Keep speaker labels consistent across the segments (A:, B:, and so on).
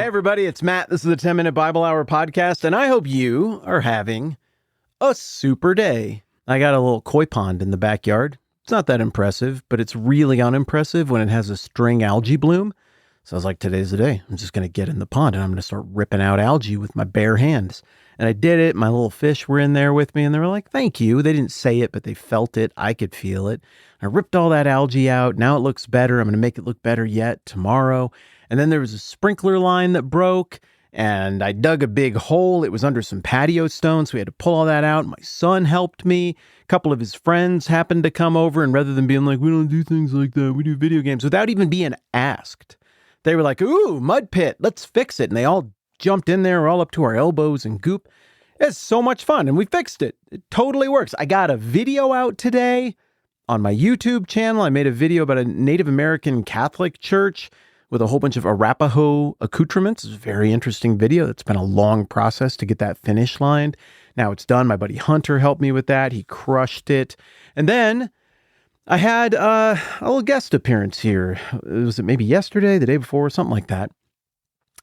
A: everybody, it's Matt. This is the 10-Minute Bible Hour podcast, and I hope you are having a super day. I got a little koi pond in the backyard. It's not that impressive, but it's really unimpressive when it has a string algae bloom. So I was like, today's the day. I'm just going to get in the pond, and I'm going to start ripping out algae with my bare hands. And I did it. My little fish were in there with me, and they were like, thank you. They didn't say it, but they felt it. I could feel it. I ripped all that algae out. Now it looks better. I'm going to make it look better yet tomorrow. And then there was a sprinkler line that broke, and I dug a big hole. It was under some patio stones, so we had to pull all that out. My son helped me. A couple of his friends happened to come over, and rather than being like, we don't do things like that, we do video games, without even being asked, they were like, ooh, mud pit, let's fix it. And they all jumped in there, all up to our elbows in goop. It's so much fun, and we fixed it. It totally works. I got a video out today on my YouTube channel. I made a video about a Native American Catholic church with a whole bunch of Arapaho accoutrements. It's a very interesting video. It's been a long process to get that finish lined. Now it's done. My buddy Hunter helped me with that. He crushed it. And then I had a little guest appearance here. Was it maybe yesterday, the day before, something like that?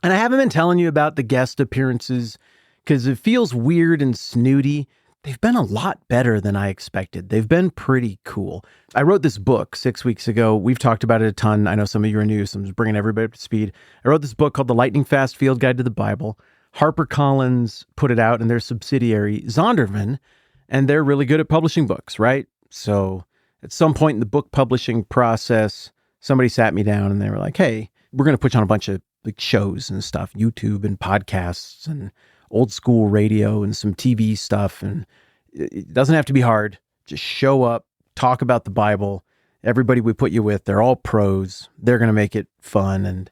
A: And I haven't been telling you about the guest appearances because it feels weird and snooty. They've been a lot better than I expected. They've been pretty cool. I wrote this book 6 weeks ago. We've talked about it a ton. I know some of you are new, so I'm just bringing everybody up to speed. I wrote this book called The Lightning Fast Field Guide to the Bible. HarperCollins put it out in their subsidiary, Zondervan, and they're really good at publishing books, right? So at some point in the book publishing process, somebody sat me down and they were like, hey, we're going to put you on a bunch of like shows and stuff, YouTube and podcasts and old school radio and some TV stuff. And it doesn't have to be hard. Just show up, talk about the Bible. Everybody we put you with, they're all pros. They're going to make it fun. And,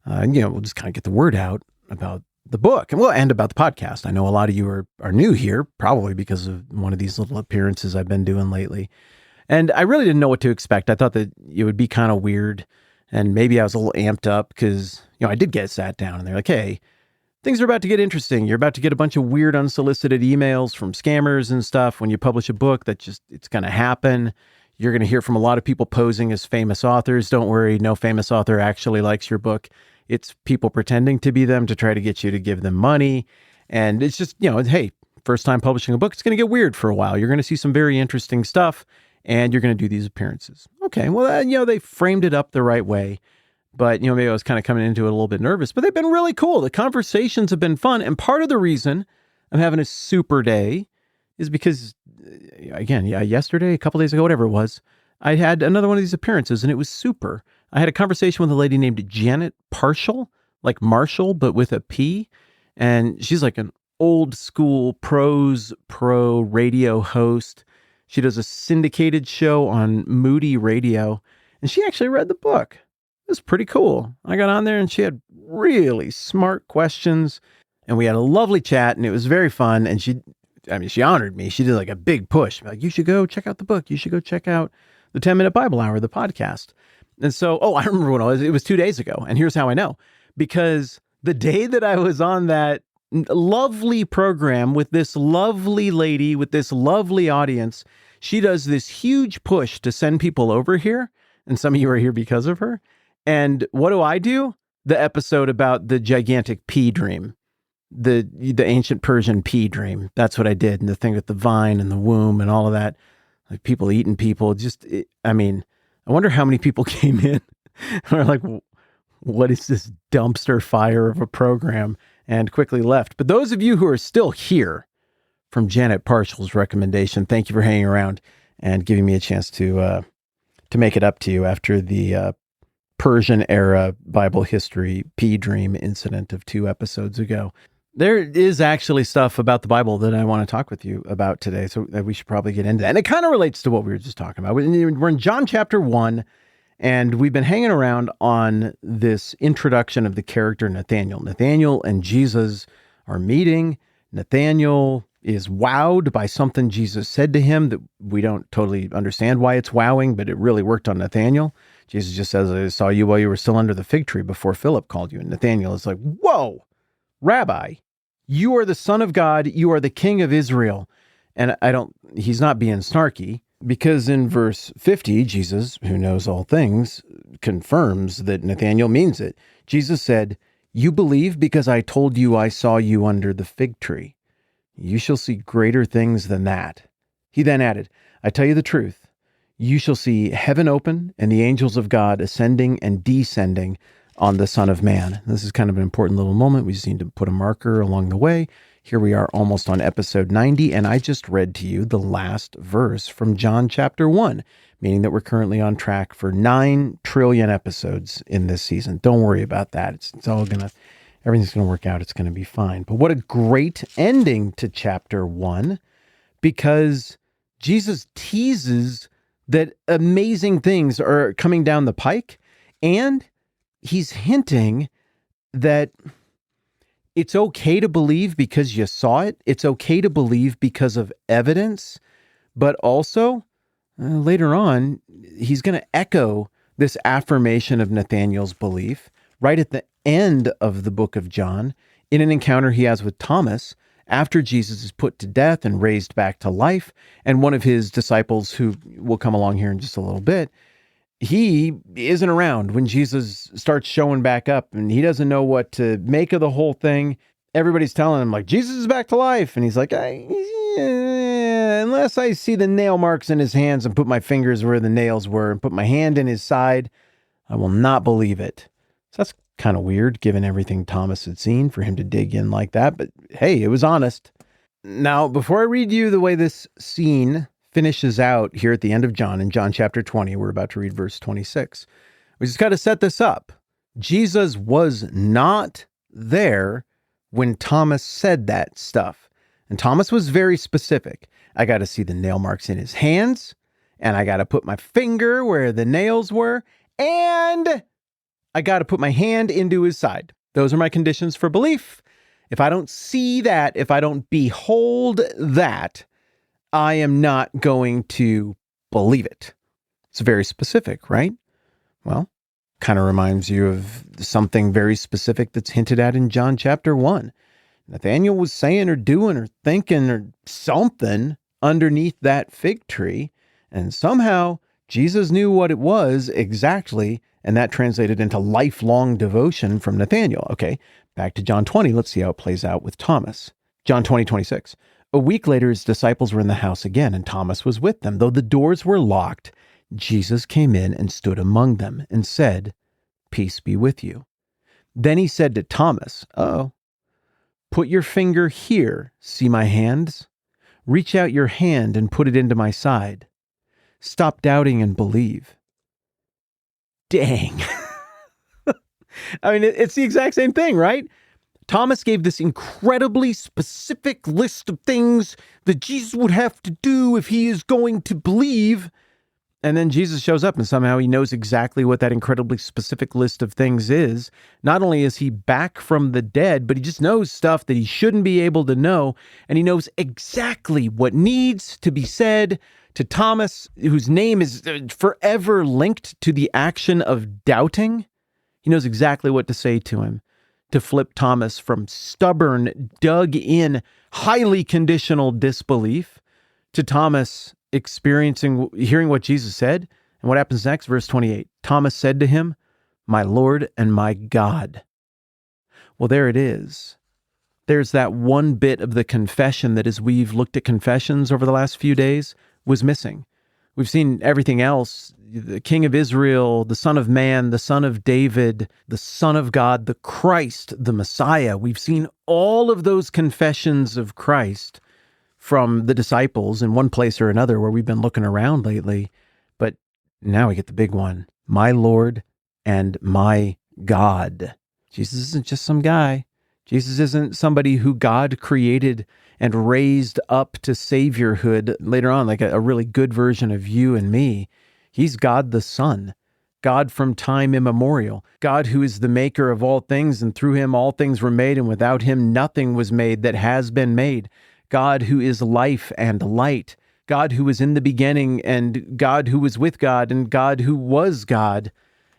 A: we'll just kind of get the word out about the book and about the podcast. I know a lot of you are new here, probably because of one of these little appearances I've been doing lately. And I really didn't know what to expect. I thought that it would be kind of weird. And maybe I was a little amped up because, I did get sat down and they're like, hey, things are about to get interesting. You're about to get a bunch of weird unsolicited emails from scammers and stuff. When you publish a book, it's going to happen. You're going to hear from a lot of people posing as famous authors. Don't worry, no famous author actually likes your book. It's people pretending to be them to try to get you to give them money. And it's just, hey, first time publishing a book, it's going to get weird for a while. You're going to see some very interesting stuff and you're going to do these appearances. Okay, well, they framed it up the right way. But, maybe I was kind of coming into it a little bit nervous, but they've been really cool. The conversations have been fun. And part of the reason I'm having a super day is because, again, yesterday, a couple days ago, whatever it was, I had another one of these appearances and it was super. I had a conversation with a lady named Janet Partial, like Marshall, but with a P. And she's like an old school pro radio host. She does a syndicated show on Moody Radio. And she actually read the book. It was pretty cool. I got on there and she had really smart questions and we had a lovely chat and it was very fun. And she honored me. She did like a big push. Like, you should go check out the book. You should go check out the 10-Minute Bible Hour, the podcast. And so, I remember when it was 2 days ago. And here's how I know. Because the day that I was on that lovely program with this lovely lady, with this lovely audience, she does this huge push to send people over here. And some of you are here because of her. And what do? The episode about the gigantic pea dream, the ancient Persian pea dream. That's what I did. And the thing with the vine and the womb and all of that, like people eating people. I wonder how many people came in and were like, what is this dumpster fire of a program? And quickly left. But those of you who are still here from Janet Partial's recommendation, thank you for hanging around and giving me a chance to make it up to you after the Persian era Bible history pea dream incident of 2 episodes ago. There is actually stuff about the Bible that I want to talk with you about today, so we should probably get into that. And it kind of relates to what we were just talking about. We're in John chapter 1, and we've been hanging around on this introduction of the character Nathaniel. Nathaniel and Jesus are meeting. Nathaniel is wowed by something Jesus said to him that we don't totally understand why it's wowing, but it really worked on Nathaniel. Jesus just says, I saw you while you were still under the fig tree before Philip called you. And Nathaniel is like, whoa, Rabbi, you are the Son of God. You are the King of Israel. And he's not being snarky, because in verse 50, Jesus, who knows all things, confirms that Nathaniel means it. Jesus said, You believe because I told you I saw you under the fig tree. You shall see greater things than that." He then added, "I tell you the truth. You shall see heaven open and the angels of God ascending and descending on the Son of Man." This is kind of an important little moment. We just need to put a marker along the way. Here we are almost on episode 90, and I just read to you the last verse from John chapter 1, meaning that we're currently on track for 9 trillion episodes in this season. Don't worry about that. Everything's going to work out. It's going to be fine. But what a great ending to chapter 1, because Jesus teases that amazing things are coming down the pike, and he's hinting that it's okay to believe because you saw it. It's okay to believe because of evidence, but also later on, he's going to echo this affirmation of Nathanael's belief right at the end of the book of John in an encounter he has with Thomas after Jesus is put to death and raised back to life. And one of his disciples, who will come along here in just a little bit, he isn't around when Jesus starts showing back up, and he doesn't know what to make of the whole thing. Everybody's telling him, like, Jesus is back to life. And he's like, unless I see the nail marks in his hands and put my fingers where the nails were and put my hand in his side, I will not believe it. So that's kind of weird, given everything Thomas had seen, for him to dig in like that. But hey, it was honest. Now, before I read you the way this scene finishes out here at the end of John, in John chapter 20, we're about to read verse 26. We just got to set this up. Jesus was not there when Thomas said that stuff. And Thomas was very specific. I got to see the nail marks in his hands, and I got to put my finger where the nails were, and I got to put my hand into his side. Those are my conditions for belief. If I don't see that, if I don't behold that, I am not going to believe it. It's very specific, right? Well, kind of reminds you of something very specific that's hinted at in John chapter 1. Nathanael was saying or doing or thinking or something underneath that fig tree, and somehow Jesus knew what it was exactly, and that translated into lifelong devotion from Nathanael. Okay, back to John 20. Let's see how it plays out with Thomas. John 20:26. A week later, his disciples were in the house again, and Thomas was with them. Though the doors were locked, Jesus came in and stood among them and said, "Peace be with you." Then he said to Thomas, "Put your finger here, see my hands? Reach out your hand and put it into my side. Stop doubting and believe." Dang. I mean, it's the exact same thing, right? Thomas gave this incredibly specific list of things that Jesus would have to do if he is going to believe. And then Jesus shows up, and somehow he knows exactly what that incredibly specific list of things is. Not only is he back from the dead, but he just knows stuff that he shouldn't be able to know. And he knows exactly what needs to be said to Thomas, whose name is forever linked to the action of doubting. He knows exactly what to say to him, to flip Thomas from stubborn, dug-in, highly conditional disbelief to Thomas hearing what Jesus said. And what happens next? Verse 28. Thomas said to him, "My Lord and my God." Well, there it is. There's that one bit of the confession that, as we've looked at confessions over the last few days, was missing. We've seen everything else: the King of Israel, the Son of Man, the Son of David, the Son of God, the Christ, the Messiah. We've seen all of those confessions of Christ from the disciples in one place or another where we've been looking around lately. But now we get the big one: my Lord and my God. Jesus isn't just some guy. Jesus isn't somebody who God created and raised up to saviorhood later on, like a really good version of you and me. He's God the Son, God from time immemorial, God who is the maker of all things, and through him all things were made, and without him nothing was made that has been made. God who is life and light, God who was in the beginning, and God who was with God, and God who was God.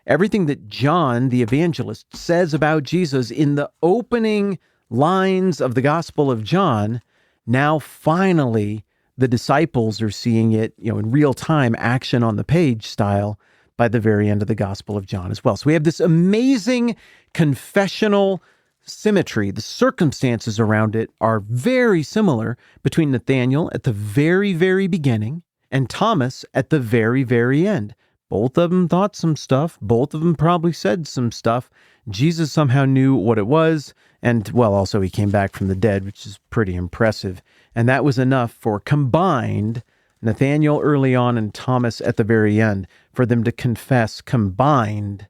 A: Everything that John, the evangelist, says about Jesus in the opening lines of the Gospel of John, now finally the disciples are seeing it, in real time, action on the page style, by the very end of the Gospel of John as well. So we have this amazing confessional symmetry. The circumstances around it are very similar between Nathanael at the very, very beginning and Thomas at the very, very end. Both of them thought some stuff. Both of them probably said some stuff. Jesus somehow knew what it was. And, well, also he came back from the dead, which is pretty impressive. And that was enough for combined Nathanael early on and Thomas at the very end, for them to confess combined,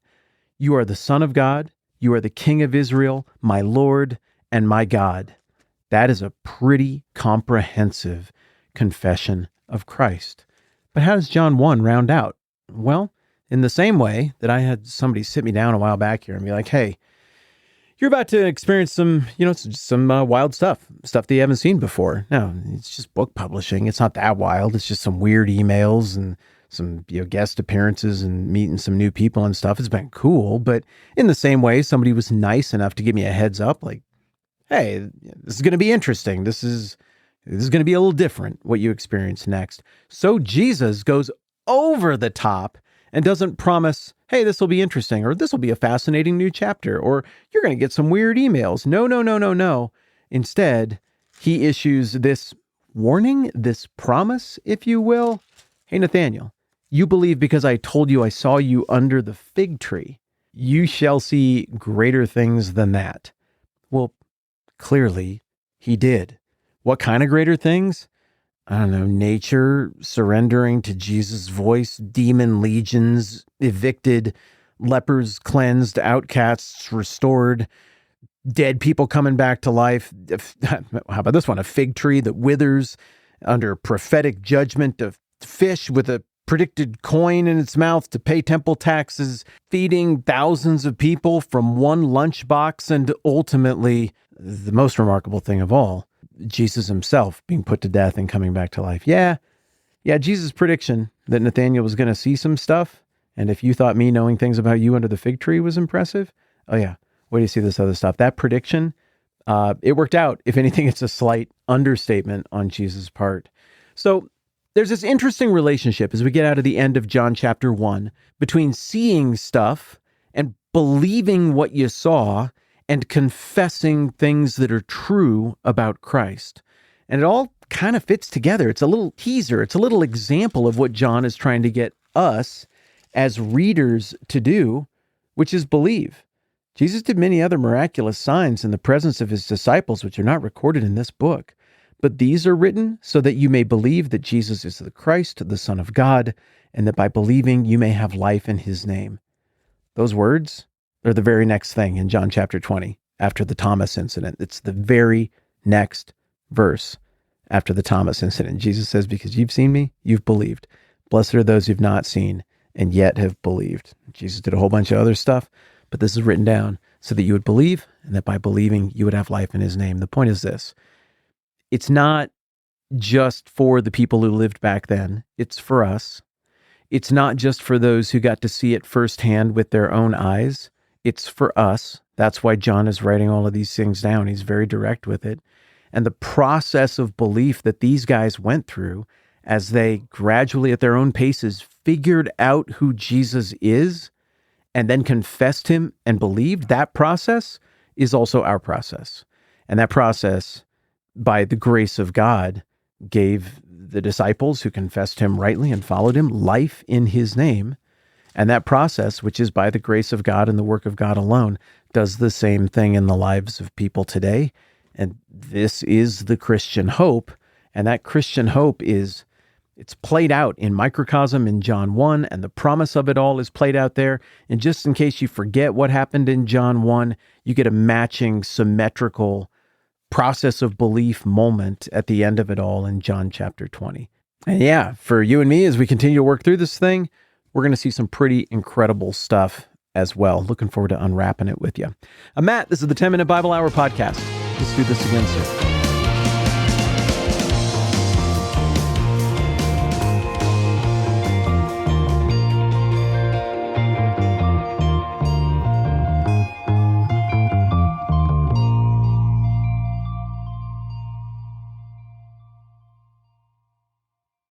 A: "You are the Son of God, you are the King of Israel, my Lord and my God." That is a pretty comprehensive confession of Christ. But how does John 1 round out? Well, in the same way that I had somebody sit me down a while back here and be like, "Hey, you're about to experience some wild stuff that you haven't seen before." No, it's just book publishing. It's not that wild. It's just some weird emails and some guest appearances and meeting some new people and stuff. It's been cool. But in the same way, somebody was nice enough to give me a heads up, like, "Hey, this is going to be interesting. This is going to be a little different, what you experience next." So Jesus goes over the top and doesn't promise, "Hey, this will be interesting," or "This will be a fascinating new chapter," or "You're going to get some weird emails." No. Instead, he issues this warning, this promise, if you will. "Hey, Nathanael, you believe because I told you I saw you under the fig tree. You shall see greater things than that." Well, clearly he did. What kind of greater things? I don't know, nature surrendering to Jesus' voice, demon legions evicted, lepers cleansed, outcasts restored, dead people coming back to life. How about this one? A fig tree that withers under prophetic judgment, a fish with a predicted coin in its mouth to pay temple taxes, feeding thousands of people from one lunchbox, and ultimately, the most remarkable thing of all, Jesus himself being put to death and coming back to life. Yeah, Jesus' prediction that Nathanael was going to see some stuff, and if you thought me knowing things about you under the fig tree was impressive, oh yeah, wait do you see this other stuff? That prediction, it worked out. If anything, it's a slight understatement on Jesus' part. So there's this interesting relationship as we get out of the end of John chapter 1 between seeing stuff and believing what you saw and confessing things that are true about Christ. And it all kind of fits together. It's a little teaser. It's a little example of what John is trying to get us as readers to do, which is believe. Jesus did many other miraculous signs in the presence of his disciples, which are not recorded in this book. But these are written so that you may believe that Jesus is the Christ, the Son of God, and that by believing you may have life in his name. Those words are the very next thing in John chapter 20, after the Thomas incident. It's the very next verse after the Thomas incident. Jesus says, "Because you've seen me, you've believed. Blessed are those who've not seen and yet have believed." Jesus did a whole bunch of other stuff, but this is written down so that you would believe and that by believing you would have life in his name. The point is this: it's not just for the people who lived back then. It's for us. It's not just for those who got to see it firsthand with their own eyes. It's for us. That's why John is writing all of these things down. He's very direct with it. And the process of belief that these guys went through as they gradually at their own paces figured out who Jesus is and then confessed him and believed, that process is also our process. And that process, by the grace of God, gave the disciples who confessed him rightly and followed him life in his name. And that process, which is by the grace of God and the work of God alone, does the same thing in the lives of people today. And this is the Christian hope. And that Christian hope it's played out in microcosm in John 1, and the promise of it all is played out there. And just in case you forget what happened in John 1, you get a matching, symmetrical process of belief moment at the end of it all in John chapter 20. And yeah, for you and me, as we continue to work through this thing, we're going to see some pretty incredible stuff as well. Looking forward to unwrapping it with you. I'm Matt. This is the 10-Minute Bible Hour podcast. Let's do this again soon.